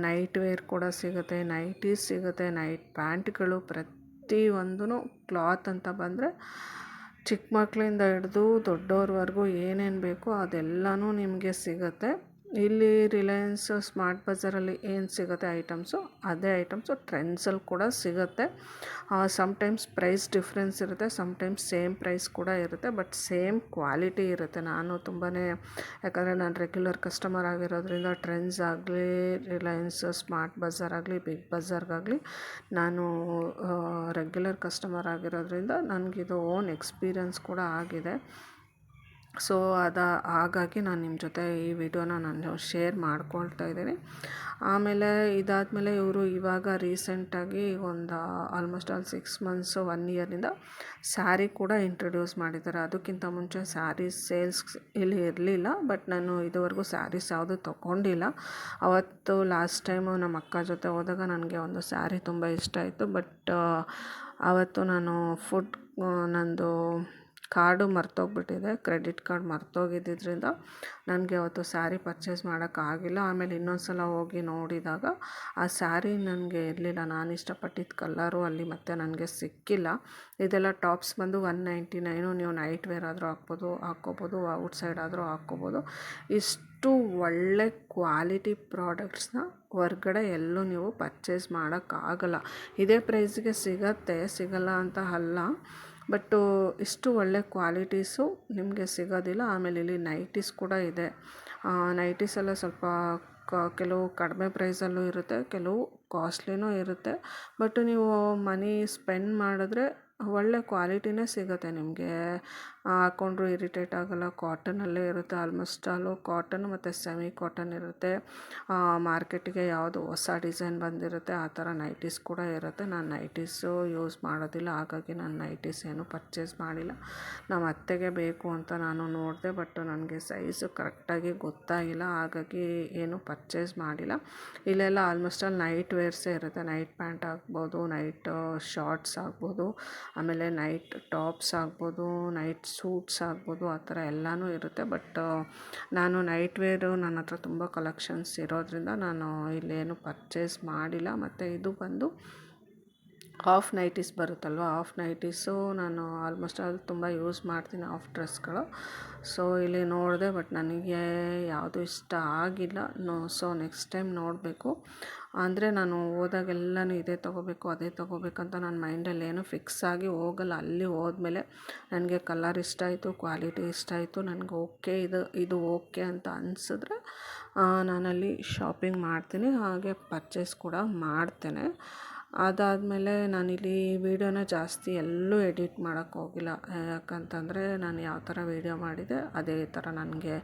ನೈಟ್ ವೇರ್ ಕೂಡ ಸಿಗುತ್ತೆ, ನೈಟೀಸ್ ಸಿಗುತ್ತೆ, ನೈಟ್ ಪ್ಯಾಂಟ್ಗಳು, ಪ್ರತಿಯೊಂದೂ ಕ್ಲಾತ್ ಅಂತ ಬಂದರೆ ಚಿಕ್ಕ ಮಕ್ಕಳಿಂದ ಹಿಡಿದು ದೊಡ್ಡವ್ರವರೆಗೂ ಏನೇನು ಬೇಕೋ ಅದೆಲ್ಲನೂ ನಿಮಗೆ ಸಿಗುತ್ತೆ. ಇಲ್ಲಿ ರಿಲಯನ್ಸ್ ಸ್ಮಾರ್ಟ್ ಬಜಾರಲ್ಲಿ ಏನು ಸಿಗುತ್ತೆ ಐಟಮ್ಸು ಅದೇ ಐಟಮ್ಸು ಟ್ರೆಂಡ್ಸಲ್ಲಿ ಕೂಡ ಸಿಗುತ್ತೆ. ಸಮ್ಟೈಮ್ಸ್ ಪ್ರೈಸ್ ಡಿಫ್ರೆನ್ಸ್ ಇರುತ್ತೆ, ಸಮ್ಟೈಮ್ಸ್ ಸೇಮ್ ಪ್ರೈಸ್ ಕೂಡ ಇರುತ್ತೆ, ಬಟ್ ಸೇಮ್ ಕ್ವಾಲಿಟಿ ಇರುತ್ತೆ. ನಾನು ತುಂಬಾ ಯಾಕಂದರೆ ನಾನು ರೆಗ್ಯುಲರ್ ಕಸ್ಟಮರ್ ಆಗಿರೋದ್ರಿಂದ ಟ್ರೆಂಡ್ಸ್ ಆಗಲಿ, ರಿಲಯನ್ಸ್ ಸ್ಮಾರ್ಟ್ ಬಜಾರ್ ಆಗಲಿ, ಬಿಗ್ ಬಜಾರ್ಗಾಗಲಿ ನಾನು ರೆಗ್ಯುಲರ್ ಕಸ್ಟಮರ್ ಆಗಿರೋದ್ರಿಂದ ನನಗಿದು ಓನ್ ಎಕ್ಸ್ಪೀರಿಯನ್ಸ್ ಕೂಡ ಆಗಿದೆ. ಸೊ ಹಾಗಾಗಿ ನಾನು ನಿಮ್ಮ ಜೊತೆ ಈ ವಿಡಿಯೋನ ನಾನು ಶೇರ್ ಮಾಡ್ಕೊಳ್ತಾ ಇದ್ದೀನಿ. ಆಮೇಲೆ ಇದಾದಮೇಲೆ ಇವರು ಇವಾಗ ರೀಸೆಂಟಾಗಿ ಒಂದು ಆಲ್ಮೋಸ್ಟ್ 6 ಮಂತ್ಸು 1 ಇಯರಿಂದ ಸ್ಯಾರಿ ಕೂಡ ಇಂಟ್ರೊಡ್ಯೂಸ್ ಮಾಡಿದ್ದಾರೆ. ಅದಕ್ಕಿಂತ ಮುಂಚೆ ಸ್ಯಾರೀಸ್ ಸೇಲ್ಸ್ ಇಲ್ಲಿ ಇರಲಿಲ್ಲ, ಬಟ್ ನಾನು ಇದುವರೆಗೂ ಸ್ಯಾರೀಸ್ ಯಾವುದೂ ತೊಗೊಂಡಿಲ್ಲ. ಅವತ್ತು ಲಾಸ್ಟ್ ಟೈಮು ನಮ್ಮ ಅಕ್ಕ ಜೊತೆ ಹೋದಾಗ ನನಗೆ ಒಂದು ಸ್ಯಾರಿ ತುಂಬ ಇಷ್ಟ ಆಯಿತು, ಬಟ್ ಆವತ್ತು ನಾನು ನಂದು ಕಾರ್ಡು ಮರ್ತೋಗ್ಬಿಟ್ಟಿದೆ, ಕ್ರೆಡಿಟ್ ಕಾರ್ಡ್ ಮರ್ತೋಗಿದ್ದರಿಂದ ನನಗೆ ಅವತ್ತು ಸ್ಯಾರಿ ಪರ್ಚೇಸ್ ಮಾಡೋಕ್ಕಾಗಿಲ್ಲ. ಆಮೇಲೆ ಇನ್ನೊಂದು ಸಲ ಹೋಗಿ ನೋಡಿದಾಗ ಆ ಸ್ಯಾರಿ ನನಗೆ ಇರಲಿಲ್ಲ, ನಾನು ಇಷ್ಟಪಟ್ಟಿದ್ದ ಕಲರು ಅಲ್ಲಿ ಮತ್ತು ನನಗೆ ಸಿಕ್ಕಿಲ್ಲ. ಇದೆಲ್ಲ ಟಾಪ್ಸ್ ಬಂದು 199, ನೀವು ನೈಟ್ ವೇರ್ ಆದರೂ ಹಾಕ್ಕೋಬೋದು, ಔಟ್ಸೈಡ್ ಆದರೂ ಹಾಕ್ಕೋಬೋದು. ಇಷ್ಟು ಒಳ್ಳೆ ಕ್ವಾಲಿಟಿ ಪ್ರಾಡಕ್ಟ್ಸ್ನ ಹೊರ್ಗಡೆ ಎಲ್ಲೂ ನೀವು ಪರ್ಚೇಸ್ ಮಾಡೋಕ್ಕಾಗಲ್ಲ. ಇದೇ ಪ್ರೈಸ್ಗೆ ಸಿಗಲ್ಲ ಅಂತ ಅಲ್ಲ, ಬಟ್ಟು ಇಷ್ಟು ಒಳ್ಳೆ ಕ್ವಾಲಿಟೀಸು ನಿಮಗೆ ಸಿಗೋದಿಲ್ಲ. ಆಮೇಲೆ ಇಲ್ಲಿ ನೈಟೀಸ್ ಕೂಡ ಇದೆ. ನೈಟೀಸ್ ಎಲ್ಲ ಸ್ವಲ್ಪ ಕೆಲವು ಕಡಿಮೆ ಪ್ರೈಸಲ್ಲೂ ಇರುತ್ತೆ, ಕೆಲವು ಕಾಸ್ಟ್ಲಿನೂ ಇರುತ್ತೆ. ಬಟ್ ನೀವು ಮನಿ ಸ್ಪೆಂಡ್ ಮಾಡಿದ್ರೆ ಒಳ್ಳೆ ಕ್ವಾಲಿಟಿನೇ ಸಿಗುತ್ತೆ ನಿಮಗೆ. ಹಾಕ್ಕೊಂಡ್ರೂ ಇರಿಟೇಟ್ ಆಗೋಲ್ಲ, ಕಾಟನಲ್ಲೇ ಇರುತ್ತೆ. ಆಲ್ಮೋಸ್ಟ್ ಆಲು ಕಾಟನ್ ಮತ್ತು ಸೆಮಿ ಕಾಟನ್ ಇರುತ್ತೆ. ಮಾರ್ಕೆಟಿಗೆ ಯಾವುದು ಹೊಸ ಡಿಸೈನ್ ಬಂದಿರುತ್ತೆ ಆ ಥರ ನೈಟೀಸ್ ಕೂಡ ಇರುತ್ತೆ. ನಾನು ನೈಟೀಸು ಯೂಸ್ ಮಾಡೋದಿಲ್ಲ, ಹಾಗಾಗಿ ನಾನು ನೈಟೀಸ್ ಏನೂ ಪರ್ಚೇಸ್ ಮಾಡಿಲ್ಲ. ನಮ್ಮ ಅತ್ತೆಗೆ ಬೇಕು ಅಂತ ನಾನು ನೋಡಿದೆ, ಬಟ್ ನನಗೆ ಸೈಜು ಕರೆಕ್ಟಾಗಿ ಗೊತ್ತಾಗಿಲ್ಲ, ಹಾಗಾಗಿ ಏನೂ ಪರ್ಚೇಸ್ ಮಾಡಿಲ್ಲ. ಇಲ್ಲೆಲ್ಲ ಆಲ್ಮೋಸ್ಟ್ ಆಲ್ ನೈಟ್ ವೇರ್ಸೇ ಇರುತ್ತೆ. ನೈಟ್ ಪ್ಯಾಂಟ್ ಆಗ್ಬೋದು, ನೈಟ್ ಶಾರ್ಟ್ಸ್ ಆಗ್ಬೋದು, ಆಮೇಲೆ ನೈಟ್ ಟಾಪ್ಸ್ ಆಗ್ಬೋದು, ನೈಟ್ ಸೂಟ್ಸ್ ಆಗ್ಬೋದು, ಆ ಥರ ಎಲ್ಲನೂ ಇರುತ್ತೆ. ಬಟ್ ನಾನು ನೈಟ್ ವೇರು ನನ್ನ ಹತ್ರ ತುಂಬ ಕಲೆಕ್ಷನ್ಸ್ ಇರೋದ್ರಿಂದ ನಾನು ಇಲ್ಲೇನು ಪರ್ಚೇಸ್ ಮಾಡಿಲ್ಲ. ಮತ್ತು ಇದು ಬಂದು ಹಾಫ್ ನೈಟೀಸ್ ಬರುತ್ತಲ್ವ, ಹಾಫ್ ನೈಟೀಸು ನಾನು ಆಲ್ಮೋಸ್ಟ್ ತುಂಬ ಯೂಸ್ ಮಾಡ್ತೀನಿ, ಹಾಫ್ ಡ್ರೆಸ್ಗಳು. ಸೊ ಇಲ್ಲಿ ನೋಡಿದೆ, ಬಟ್ ನನಗೆ ಯಾವುದು ಇಷ್ಟ ಆಗಿಲ್ಲ. ಸೊ ನೆಕ್ಸ್ಟ್ ಟೈಮ್ ನೋಡಬೇಕು. ಅಂದರೆ ನಾನು ಹೋದಾಗೆಲ್ಲನೂ ಇದೇ ತೊಗೋಬೇಕು ಅದೇ ತೊಗೋಬೇಕಂತ ನನ್ನ ಮೈಂಡಲ್ಲಿ ಏನೂ ಫಿಕ್ಸ್ ಆಗಿ ಹೋಗಲ್ಲ. ಅಲ್ಲಿ ಹೋದ್ಮೇಲೆ ನನಗೆ ಕಲರ್ ಇಷ್ಟ ಆಯಿತು, ಕ್ವಾಲಿಟಿ ಇಷ್ಟ ಆಯಿತು, ನನಗೆ ಓಕೆ ಇದು ಓಕೆ ಅಂತ ಅನಿಸಿದ್ರೆ ನಾನಲ್ಲಿ ಶಾಪಿಂಗ್ ಮಾಡ್ತೀನಿ, ಹಾಗೆ ಪರ್ಚೇಸ್ ಕೂಡ ಮಾಡ್ತೇನೆ. ಅದಾದಮೇಲೆ ನಾನಿಲ್ಲಿ ವೀಡಿಯೋನ ಜಾಸ್ತಿ ಎಲ್ಲೂ ಎಡಿಟ್ ಮಾಡೋಕ್ಕೆ ಹೋಗಿಲ್ಲ. ಯಾಕಂತಂದರೆ ನಾನು ಯಾವ ಥರ ವೀಡಿಯೋ ಮಾಡಿದೆ ಅದೇ ಥರ ನನಗೆ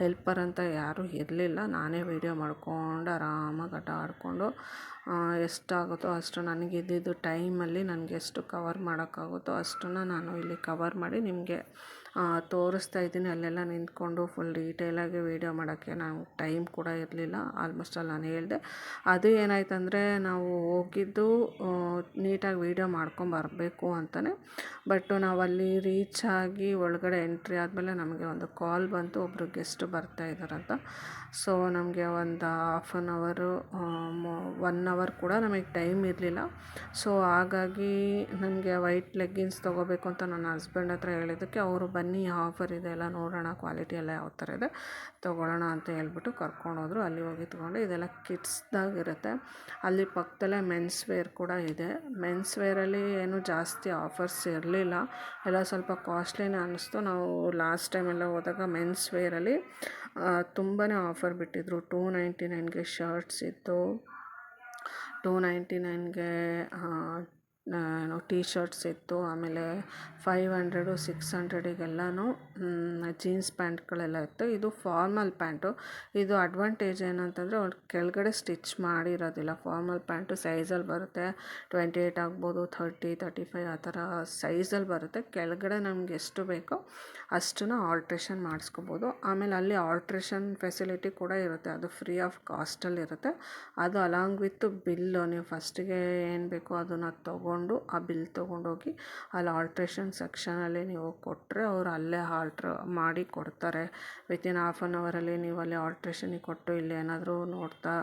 ಹೆಲ್ಪರ್ ಅಂತ ಯಾರೂ ಇರಲಿಲ್ಲ. ನಾನೇ ವೀಡಿಯೋ ಮಾಡ್ಕೊಂಡು ಆರಾಮಾಗಿ ಆಟ ಆಡಿಕೊಂಡು ಎಷ್ಟಾಗುತ್ತೋ ಅಷ್ಟು ನನಗೆ ಇದ್ದಿದ್ದು ಟೈಮಲ್ಲಿ ನನಗೆ ಎಷ್ಟು ಕವರ್ ಮಾಡೋಕ್ಕಾಗುತ್ತೋ ಅಷ್ಟನ್ನು ನಾನು ಇಲ್ಲಿ ಕವರ್ ಮಾಡಿ ನಿಮಗೆ ತೋರಿಸ್ತಾ ಇದ್ದೀನಿ. ಅಲ್ಲೆಲ್ಲ ನಿಂತ್ಕೊಂಡು ಫುಲ್ ಡೀಟೇಲಾಗಿ ವೀಡಿಯೋ ಮಾಡೋಕ್ಕೆ ನಾವು ಟೈಮ್ ಕೂಡ ಇರಲಿಲ್ಲ. ಆಲ್ಮೋಸ್ಟ್ ಆಲ್ ನಾನು ಹೇಳಿದೆ. ಅದು ಏನಾಯ್ತಂದರೆ ನಾವು ಹೋಗಿದ್ದು ನೀಟಾಗಿ ವೀಡಿಯೋ ಮಾಡ್ಕೊಂಬರಬೇಕು ಅಂತಲೇ, ಬಟ್ ನಾವಲ್ಲಿ ರೀಚ್ ಆಗಿ ಒಳಗಡೆ ಎಂಟ್ರಿ ಆದಮೇಲೆ ನಮಗೆ ಒಂದು ಕಾಲ್ ಬಂತು, ಒಬ್ಬರು ಗೆಸ್ಟ್ ಬರ್ತಾ ಇದ್ದಾರಂತ. ಸೊ ನಮಗೆ ಒಂದು ಹಾಫ್ ಆನ್ ಅವರು 1 ಅವರ್ ಕೂಡ ನಮಗೆ ಟೈಮ್ ಇರಲಿಲ್ಲ. ಸೊ ಹಾಗಾಗಿ ನನಗೆ ವೈಟ್ ಲೆಗ್ಗಿನ್ಸ್ ತೊಗೋಬೇಕು ಅಂತ ನನ್ನ ಹಸ್ಬೆಂಡ್ ಹತ್ರ ಹೇಳಿದ್ದಕ್ಕೆ ಅವರು ಬನ್ನಿ ಆಫರ್ ಇದೆ ಎಲ್ಲ ನೋಡೋಣ, ಕ್ವಾಲಿಟಿ ಎಲ್ಲ ಯಾವ ಥರ ಇದೆ ತೊಗೊಳ್ಳೋಣ ಅಂತ ಹೇಳ್ಬಿಟ್ಟು ಕರ್ಕೊಂಡೋದ್ರು. ಅಲ್ಲಿ ಹೋಗಿ ತೊಗೊಂಡು ಇದೆಲ್ಲ ಕಿಡ್ಸ್ದಾಗಿರುತ್ತೆ. ಅಲ್ಲಿ ಪಕ್ಕದಲ್ಲೇ ಮೆನ್ಸ್ ವೇರ್ ಕೂಡ ಇದೆ. ಮೆನ್ಸ್ ವೇರಲ್ಲಿ ಏನು ಜಾಸ್ತಿ ಆಫರ್ಸ್ ಇರಲಿಲ್ಲ, ಎಲ್ಲ ಸ್ವಲ್ಪ ಕಾಸ್ಟ್ಲಿನೇ ಅನ್ನಿಸ್ತು. ನಾವು ಲಾಸ್ಟ್ ಟೈಮೆಲ್ಲ ಹೋದಾಗ ಮೆನ್ಸ್ ವೇರಲ್ಲಿ ತುಂಬಾ ಆಫರ್ ಬಿಟ್ಟಿದ್ರು. 299ಗೆ ಶರ್ಟ್ಸ್ ಇತ್ತು, 299ಗೆ ಟೀ ಶರ್ಟ್ಸ್ ಇತ್ತು, ಆಮೇಲೆ 500 600ಗೆಲ್ಲನೂ ಜೀನ್ಸ್ ಪ್ಯಾಂಟ್ಗಳೆಲ್ಲ ಇತ್ತು. ಇದು ಫಾರ್ಮಲ್ ಪ್ಯಾಂಟು. ಇದು ಅಡ್ವಾಂಟೇಜ್ ಏನಂತಂದರೆ ಅವ್ರು ಕೆಳಗಡೆ ಸ್ಟಿಚ್ ಮಾಡಿರೋದಿಲ್ಲ. ಫಾರ್ಮಲ್ ಪ್ಯಾಂಟು ಸೈಜಲ್ಲಿ ಬರುತ್ತೆ, 28 ಆಗ್ಬೋದು, 30 35 ಆ ಥರ ಸೈಜಲ್ಲಿ ಬರುತ್ತೆ. ಕೆಳಗಡೆ ನಮ್ಗೆ ಎಷ್ಟು ಬೇಕೋ ಅಷ್ಟನ್ನು ಆಲ್ಟ್ರೇಷನ್ ಮಾಡಿಸ್ಕೋಬೋದು. ಆಮೇಲೆ ಅಲ್ಲಿ ಆಲ್ಟ್ರೇಷನ್ ಫೆಸಿಲಿಟಿ ಕೂಡ ಇರುತ್ತೆ, ಅದು ಫ್ರೀ ಆಫ್ ಕಾಸ್ಟಲ್ಲಿರುತ್ತೆ. ಅದು ಅಲಾಂಗ್ ವಿತ್ ಬಿಲ್ಲು ನೀವು ಫಸ್ಟಿಗೆ ಏನು ಬೇಕೋ ಅದನ್ನು ತೊಗೊಂಡು ತೊಗೊಂಡು ಆ ಬಿಲ್ ತೊಗೊಂಡೋಗಿ ಅಲ್ಲಿ ಆಲ್ಟ್ರೇಷನ್ ಸೆಕ್ಷನಲ್ಲಿ ನೀವು ಕೊಟ್ಟರೆ ಅವರು ಅಲ್ಲೇ ಮಾಡಿ ಕೊಡ್ತಾರೆ. ವಿತಿನ್ ಹಾಫ್ ಆನ್ ಅವರಲ್ಲಿ ನೀವು ಅಲ್ಲಿ ಆಲ್ಟ್ರೇಷನಿಗೆ ಕೊಟ್ಟು ಇಲ್ಲಿ ಏನಾದರೂ ನೋಡ್ತಾ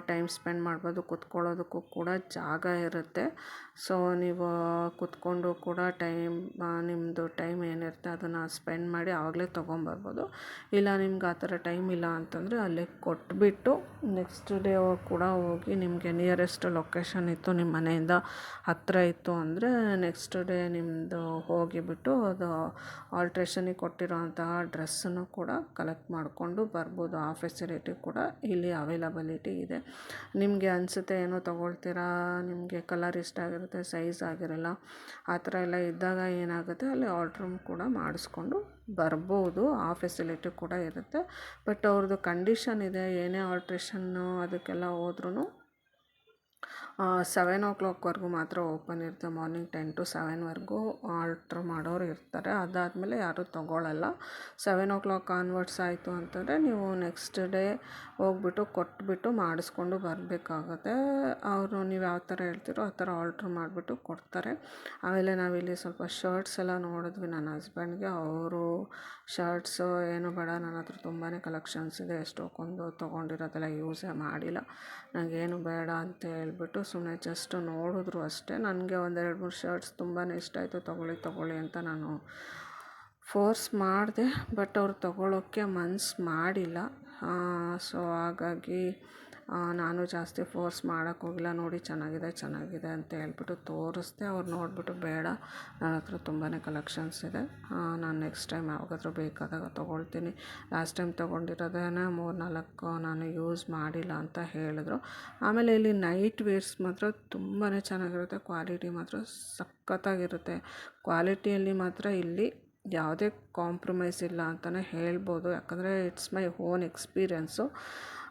ಟೈಮ್ ಸ್ಪೆಂಡ್ ಮಾಡ್ಬೋದು. ಕುತ್ಕೊಳ್ಳೋದಕ್ಕೂ ಕೂಡ ಜಾಗ ಇರುತ್ತೆ. ಸೊ ನೀವು ಕುತ್ಕೊಂಡು ಕೂಡ ನಿಮ್ಮದು ಟೈಮ್ ಏನಿರುತ್ತೆ ಅದನ್ನು ಸ್ಪೆಂಡ್ ಮಾಡಿ ಆವಾಗಲೇ ತೊಗೊಂಬರ್ಬೋದು. ಇಲ್ಲ ನಿಮ್ಗೆ ಆ ಥರ ಟೈಮ್ ಇಲ್ಲ ಅಂತಂದರೆ ಅಲ್ಲೇ ಕೊಟ್ಬಿಟ್ಟು ನೆಕ್ಸ್ಟ್ ಡೇ ಕೂಡ ಹೋಗಿ ನಿಮಗೆ ನಿಯರೆಸ್ಟ್ ಲೊಕೇಶನ್ ಇತ್ತು, ನಿಮ್ಮ ಮನೆಯಿಂದ ಹತ್ತಿರ ಇತ್ತು ಅಂದರೆ ನೆಕ್ಸ್ಟ್ ಡೇ ನಿಮ್ಮದು ಹೋಗಿಬಿಟ್ಟು ಅದು ಆಲ್ಟ್ರೇಷನಿಗೆ ಕೊಟ್ಟಿರೋಂತಹ ಡ್ರೆಸ್ಸನ್ನು ಕೂಡ ಕಲೆಕ್ಟ್ ಮಾಡಿಕೊಂಡು ಬರ್ಬೋದು. ಆ ಫೆಸಿಲಿಟಿ ಕೂಡ ಇಲ್ಲಿ ಅವೈಲಬಿಲಿಟಿ ಇದೆ. ನಿಮಗೆ ಅನಿಸುತ್ತೆ ಏನೋ ತೊಗೊಳ್ತೀರಾ, ನಿಮಗೆ ಕಲರ್ ಇಷ್ಟ ಆಗಿರುತ್ತೆ, ಸೈಜ್ ಆಗಿರಲ್ಲ, ಆ ಥರ ಎಲ್ಲ ಇದ್ದಾಗ ಏನಾಗುತ್ತೆ ಅಲ್ಲಿ ಆಲ್ಟ್ರ್ ಕೂಡ ಮಾಡಿಸ್ಕೊಂಡು ಬರ್ಬೋದು. ಆ ಫೆಸಿಲಿಟಿ ಕೂಡ ಇರುತ್ತೆ. ಬಟ್ ಅವ್ರದ್ದು ಕಂಡೀಷನ್ ಇದೆ, ಏನೇ ಆಲ್ಟ್ರೇಷನ್ನು ಅದಕ್ಕೆಲ್ಲ ಹೋದ್ರೂ 7 o'clockವರೆಗೂ ಮಾತ್ರ ಓಪನ್ ಇರುತ್ತೆ. ಮಾರ್ನಿಂಗ್ 10 to 7ವರೆಗೂ ಆಲ್ಟ್ರ್ ಮಾಡೋರು ಇರ್ತಾರೆ. ಅದಾದಮೇಲೆ ಯಾರೂ ತೊಗೊಳ್ಳಲ್ಲ. 7 o'clock ಆನ್ವರ್ಡ್ಸ್ ಆಯಿತು ಅಂತಂದರೆ ನೀವು ನೆಕ್ಸ್ಟ್ ಡೇ ಹೋಗ್ಬಿಟ್ಟು ಕೊಟ್ಬಿಟ್ಟು ಮಾಡಿಸ್ಕೊಂಡು ಬರಬೇಕಾಗತ್ತೆ. ಅವರು ನೀವು ಯಾವ ಥರ ಹೇಳ್ತೀರೋ ಆ ಥರ ಆಲ್ಟ್ರ್ ಮಾಡಿಬಿಟ್ಟು ಕೊಡ್ತಾರೆ. ಆಮೇಲೆ ನಾವಿಲ್ಲಿ ಸ್ವಲ್ಪ ಶರ್ಟ್ಸ್ ಎಲ್ಲ ನೋಡಿದ್ವಿ ನನ್ನ ಹಸ್ಬೆಂಡ್ಗೆ. ಅವರು ಶರ್ಟ್ಸು ಏನು ಬೇಡ, ನನ್ನ ಹತ್ರ ತುಂಬಾ ಕಲೆಕ್ಷನ್ಸ್ ಇದೆ, ಎಷ್ಟೊಂದು ತೊಗೊಂಡಿರೋದೆಲ್ಲ ಯೂಸೇ ಮಾಡಿಲ್ಲ, ನನಗೇನು ಬೇಡ ಅಂತ ಹೇಳ್ಬಿಟ್ಟು ಸುಮ್ಮನೆ ಜಸ್ಟ್ ನೋಡಿದ್ರು ಅಷ್ಟೇ. ನನಗೆ 1-2-3 ಶರ್ಟ್ಸ್ ತುಂಬಾ ಇಷ್ಟ ಆಯಿತು, ತೊಗೊಳ್ಳಿ ಅಂತ ನಾನು ಫೋರ್ಸ್ ಮಾಡಿದೆ. ಬಟ್ ಅವ್ರು ತೊಗೊಳ್ಳೋಕ್ಕೆ ಮನ್ಸು ಮಾಡಿಲ್ಲ. ಸೊ ಹಾಗಾಗಿ ನಾನು ಜಾಸ್ತಿ ಫೋರ್ಸ್ ಮಾಡೋಕ್ಕೋಗಿಲ್ಲ. ನೋಡಿ ಚೆನ್ನಾಗಿದೆ ಅಂತ ಹೇಳ್ಬಿಟ್ಟು ತೋರಿಸ್ದೆ. ಅವ್ರು ನೋಡಿಬಿಟ್ಟು ಬೇಡ, ನನ್ನ ಹತ್ರ ತುಂಬಾ ಕಲೆಕ್ಷನ್ಸ್ ಇದೆ, ನಾನು ನೆಕ್ಸ್ಟ್ ಟೈಮ್ ಯಾವಾಗಾದರೂ ಬೇಕಾದಾಗ ತೊಗೊಳ್ತೀನಿ, ಲಾಸ್ಟ್ ಟೈಮ್ ತೊಗೊಂಡಿರೋದೇ 3-4 ನಾನು ಯೂಸ್ ಮಾಡಿಲ್ಲ ಅಂತ ಹೇಳಿದ್ರು. ಆಮೇಲೆ ಇಲ್ಲಿ ನೈಟ್ ವೇರ್ಸ್ ಮಾತ್ರ ತುಂಬಾ ಚೆನ್ನಾಗಿರುತ್ತೆ, ಕ್ವಾಲಿಟಿ ಮಾತ್ರ ಸಖತ್ತಾಗಿರುತ್ತೆ. ಕ್ವಾಲಿಟಿಯಲ್ಲಿ ಮಾತ್ರ ಇಲ್ಲಿ ಯಾವುದೇ ಕಾಂಪ್ರಮೈಸ್ ಇಲ್ಲ ಅಂತಲೇ ಹೇಳ್ಬೋದು. ಯಾಕಂದರೆ ಇಟ್ಸ್ ಮೈ ಓನ್ ಎಕ್ಸ್ಪೀರಿಯೆನ್ಸು.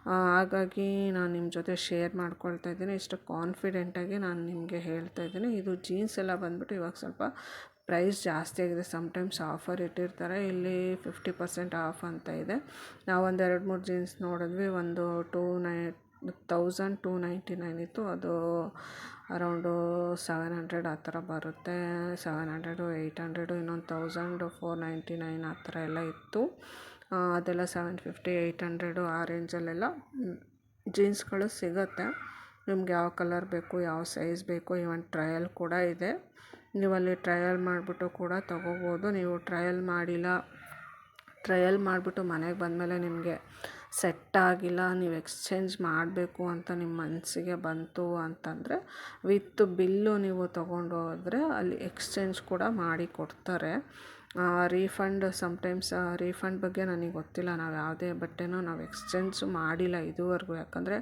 ಹಾಗಾಗಿ ನಾನು ನಿಮ್ಮ ಜೊತೆ ಶೇರ್ ಮಾಡ್ಕೊಳ್ತಾ ಇದ್ದೀನಿ. ಇಷ್ಟು ಕಾನ್ಫಿಡೆಂಟಾಗಿ ನಾನು ನಿಮಗೆ ಹೇಳ್ತಾ ಇದ್ದೀನಿ. ಇದು ಜೀನ್ಸ್ ಎಲ್ಲ ಬಂದುಬಿಟ್ಟು ಇವಾಗ ಸ್ವಲ್ಪ ಪ್ರೈಸ್ ಜಾಸ್ತಿ ಆಗಿದೆ. ಸಮ್ಟೈಮ್ಸ್ ಆಫರ್ ಇಟ್ಟಿರ್ತಾರೆ. ಇಲ್ಲಿ 50% ಆಫ್ ಅಂತ ಇದೆ. ನಾವು 2-3 ಜೀನ್ಸ್ ನೋಡಿದ್ವಿ. ಒಂದು 1,299 ಇತ್ತು, ಅದು ಅರೌಂಡು 700 ಆ ಥರ ಬರುತ್ತೆ. 700, 800, ಇನ್ನೊಂದು 1,499 ಆ ಥರ ಎಲ್ಲ ಇತ್ತು. ಅದೆಲ್ಲ 750, 800 ಆ ರೇಂಜಲ್ಲೆಲ್ಲ ಜೀನ್ಸ್ಗಳು ಸಿಗುತ್ತೆ. ನಿಮ್ಗೆ ಯಾವ ಕಲರ್ ಬೇಕು, ಯಾವ ಸೈಜ್ ಬೇಕು, ಈವನ್ ಟ್ರಯಲ್ ಕೂಡ ಇದೆ. ನೀವಲ್ಲಿ ಟ್ರಯಲ್ ಮಾಡಿಬಿಟ್ಟು ಕೂಡ ತೊಗೋಬೋದು. ನೀವು ಟ್ರಯಲ್ ಮಾಡಿಬಿಟ್ಟು ಮನೆಗೆ ಬಂದಮೇಲೆ ನಿಮಗೆ ಸೆಟ್ ಆಗಿಲ್ಲ, ನೀವು ಎಕ್ಸ್ಚೇಂಜ್ ಮಾಡಬೇಕು ಅಂತ ನಿಮ್ಮ ಮನಸ್ಸಿಗೆ ಬಂತು ಅಂತಂದರೆ ವಿತ್ ಬಿಲ್ಲು ನೀವು ತೊಗೊಂಡು ಹೋದರೆ ಅಲ್ಲಿ ಎಕ್ಸ್ಚೇಂಜ್ ಕೂಡ ಮಾಡಿ ಕೊಡ್ತಾರೆ. ರೀಫಂಡ್ ಸಮ್ಟೈಮ್ಸ್ ರೀಫಂಡ್ ಬಗ್ಗೆ ನನಗೆ ಗೊತ್ತಿಲ್ಲ. ನಾವು ಯಾವುದೇ ಬಟ್ಟೆನೂ ನಾವು ಎಕ್ಸ್ಚೇಂಜ್ ಮಾಡಿಲ್ಲ ಇದುವರೆಗೂ. ಯಾಕಂದರೆ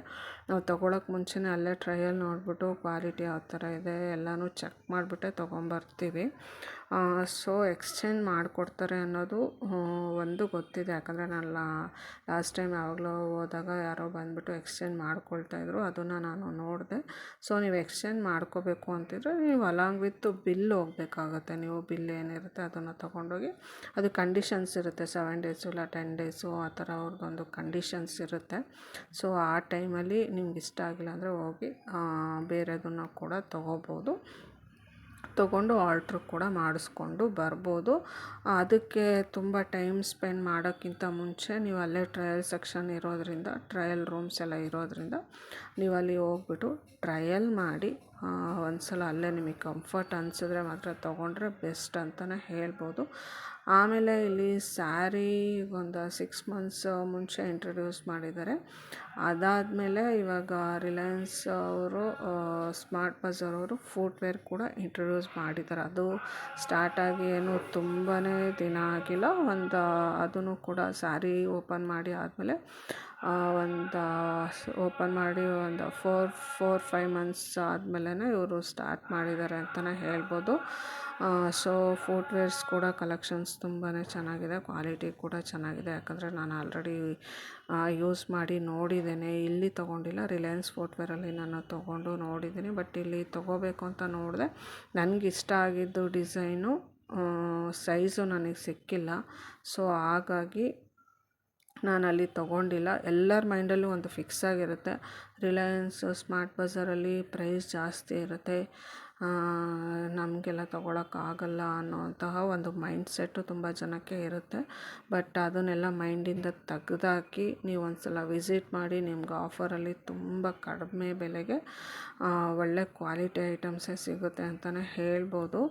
ನಾವು ತೊಗೊಳಕ್ಕೆ ಮುಂಚೆನೇ ಅಲ್ಲೇ ಟ್ರಯಲ್ ನೋಡಿಬಿಟ್ಟು ಕ್ವಾಲಿಟಿ ಯಾವ ಥರ ಇದೆ ಎಲ್ಲನೂ ಚೆಕ್ ಮಾಡಿಬಿಟ್ಟೆ ತೊಗೊಂಬರ್ತೀವಿ. ಸೊ ಎಕ್ಸ್ಚೇಂಜ್ ಮಾಡಿಕೊಡ್ತಾರೆ ಅನ್ನೋದು ಒಂದು ಗೊತ್ತಿದೆ. ಯಾಕಂದರೆ ನಾನು ಲಾಸ್ಟ್ ಟೈಮ್ ಯಾವಾಗಲೂ ಹೋದಾಗ ಯಾರೋ ಬಂದುಬಿಟ್ಟು ಎಕ್ಸ್ಚೇಂಜ್ ಮಾಡ್ಕೊಳ್ತಾಯಿದ್ರು, ಅದನ್ನು ನಾನು ನೋಡಿದೆ. ಸೊ ನೀವು ಎಕ್ಸ್ಚೇಂಜ್ ಮಾಡ್ಕೋಬೇಕು ಅಂತಿದ್ರೆ ನೀವು ಅಲಾಂಗ್ ವಿತ್ ಬಿಲ್ ಹೋಗಬೇಕಾಗತ್ತೆ. ನೀವು ಬಿಲ್ ಏನಿರುತ್ತೆ ಅದನ್ನು ತೊಗೊಂಡೋಗಿ, ಅದು ಕಂಡೀಷನ್ಸ್ ಇರುತ್ತೆ, 7 ಡೇಸು ಇಲ್ಲ 10 ಡೇಸು ಆ ಥರ ಅವ್ರದ್ದೊಂದು ಕಂಡೀಷನ್ಸ್ ಇರುತ್ತೆ. ಸೊ ಆ ಟೈಮಲ್ಲಿ ನಿಮ್ಗೆ ಇಷ್ಟ ಆಗಿಲ್ಲ ಅಂದರೆ ಹೋಗಿ ಬೇರೆದನ್ನು ಕೂಡ ತೊಗೊಂಡು ಆಲ್ಟ್ರ್ ಕೂಡ ಮಾಡಿಸ್ಕೊಂಡು ಬರ್ಬೋದು. ಅದಕ್ಕೆ ತುಂಬ ಟೈಮ್ ಸ್ಪೆಂಡ್ ಮಾಡೋಕ್ಕಿಂತ ಮುಂಚೆ ನೀವು ಅಲ್ಲೇ ಟ್ರಯಲ್ ಸೆಕ್ಷನ್ ಇರೋದರಿಂದ, ಟ್ರಯಲ್ ರೂಮ್ಸ್ ಎಲ್ಲ ಇರೋದರಿಂದ ನೀವು ಅಲ್ಲಿ ಹೋಗ್ಬಿಟ್ಟು ಟ್ರಯಲ್ ಮಾಡಿ ಒಂದು ಸಲ ಅಲ್ಲೇ ನಿಮಗೆ ಕಂಫರ್ಟ್ ಅನಿಸಿದ್ರೆ ಮಾತ್ರ ತೊಗೊಂಡ್ರೆ ಬೆಸ್ಟ್ ಅಂತಲೇ ಹೇಳ್ಬೋದು. ಆಮೇಲೆ ಇಲ್ಲಿ ಸ್ಯಾರಿ ಒಂದು 6 months ಮುಂಚೆ ಇಂಟ್ರೊಡ್ಯೂಸ್ ಮಾಡಿದ್ದಾರೆ. ಅದಾದಮೇಲೆ ಇವಾಗ ರಿಲಯನ್ಸ್ ಅವರು ಸ್ಮಾರ್ಟ್ ಬಜಾರ್ ಅವರು ಫುಟ್ವೇರ್ ಕೂಡ ಇಂಟ್ರೊಡ್ಯೂಸ್ ಮಾಡಿದ್ದಾರೆ. ಅದು ಸ್ಟಾರ್ಟಾಗಿ ಏನು ತುಂಬಾ ದಿನ ಆಗಿಲ್ಲ. ಅದನ್ನು ಕೂಡ ಸ್ಯಾರಿ ಓಪನ್ ಮಾಡಿ ಆದಮೇಲೆ ಓಪನ್ ಮಾಡಿ ಒಂದು 4-5 months ಆದಮೇಲೆ ಇವರು ಸ್ಟಾರ್ಟ್ ಮಾಡಿದ್ದಾರೆ ಅಂತಲೇ ಹೇಳ್ಬೋದು. ಸೊ ಫುಟ್ವೇರ್ಸ್ ಕೂಡ ಕಲೆಕ್ಷನ್ಸ್ ತುಂಬಾ ಚೆನ್ನಾಗಿದೆ, ಕ್ವಾಲಿಟಿ ಕೂಡ ಚೆನ್ನಾಗಿದೆ. ಯಾಕಂದರೆ ನಾನು ಆಲ್ರೆಡಿ ಯೂಸ್ ಮಾಡಿ ನೋಡಿದ್ದೇನೆ. ಇಲ್ಲಿ ತೊಗೊಂಡಿಲ್ಲ, ರಿಲಯನ್ಸ್ ಫುಟ್ವೇರಲ್ಲಿ ನಾನು ತೊಗೊಂಡು ನೋಡಿದ್ದೀನಿ. ಬಟ್ ಇಲ್ಲಿ ತೊಗೋಬೇಕು ಅಂತ ನೋಡಿದೆ, ನನಗಿಷ್ಟ ಆಗಿದ್ದು ಡಿಸೈನು ಸೈಜು ನನಗೆ ಸಿಕ್ಕಿಲ್ಲ. ಸೊ ಹಾಗಾಗಿ ನಾನು ಅಲ್ಲಿ ತೊಗೊಂಡಿಲ್ಲ. ಎಲ್ಲರ ಮೈಂಡಲ್ಲೂ ಒಂದು ಫಿಕ್ಸ್ ಆಗಿರುತ್ತೆ, ರಿಲಯನ್ಸ್ ಸ್ಮಾರ್ಟ್ ಬಜಾರಲ್ಲಿ ಪ್ರೈಸ್ ಜಾಸ್ತಿ ಇರುತ್ತೆ, ನಮಗೆಲ್ಲ ತೊಗೊಳಕ್ಕಾಗಲ್ಲ ಅನ್ನೋಂತಹ ಒಂದು ಮೈಂಡ್ಸೆಟ್ಟು ತುಂಬ ಜನಕ್ಕೆ ಇರುತ್ತೆ. ಬಟ್ ಅದನ್ನೆಲ್ಲ ಮೈಂಡಿಂದ ತೆಗ್ದಾಕಿ ನೀವು ಒಂದು ಸಲ ವಿಸಿಟ್ ಮಾಡಿ. ನಿಮ್ಗೆ ಆಫರಲ್ಲಿ ತುಂಬ ಕಡಿಮೆ ಬೆಲೆಗೆ ಒಳ್ಳೆ ಕ್ವಾಲಿಟಿ ಐಟಮ್ಸೇ ಸಿಗುತ್ತೆ ಅಂತಲೇ ಹೇಳ್ಬೋದು.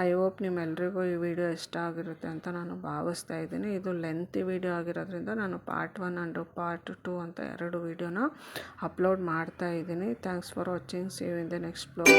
ಐ ಹೋಪ್ ನಿಮ್ಮೆಲ್ರಿಗೂ ಈ ವಿಡಿಯೋ ಇಷ್ಟ ಆಗಿರುತ್ತೆ ಅಂತ ನಾನು ಭಾವಿಸ್ತಾ ಇದ್ದೀನಿ. ಇದು ಲೆಂತಿ ವಿಡಿಯೋ ಆಗಿರೋದ್ರಿಂದ ನಾನು ಪಾರ್ಟ್ 1 ಆ್ಯಂಡ್ ಪಾರ್ಟ್ 2 ಅಂತ 2 ವಿಡಿಯೋನ ಅಪ್ಲೋಡ್ ಮಾಡ್ತಾ ಇದ್ದೀನಿ. Thanks for watching. See you in the next blog.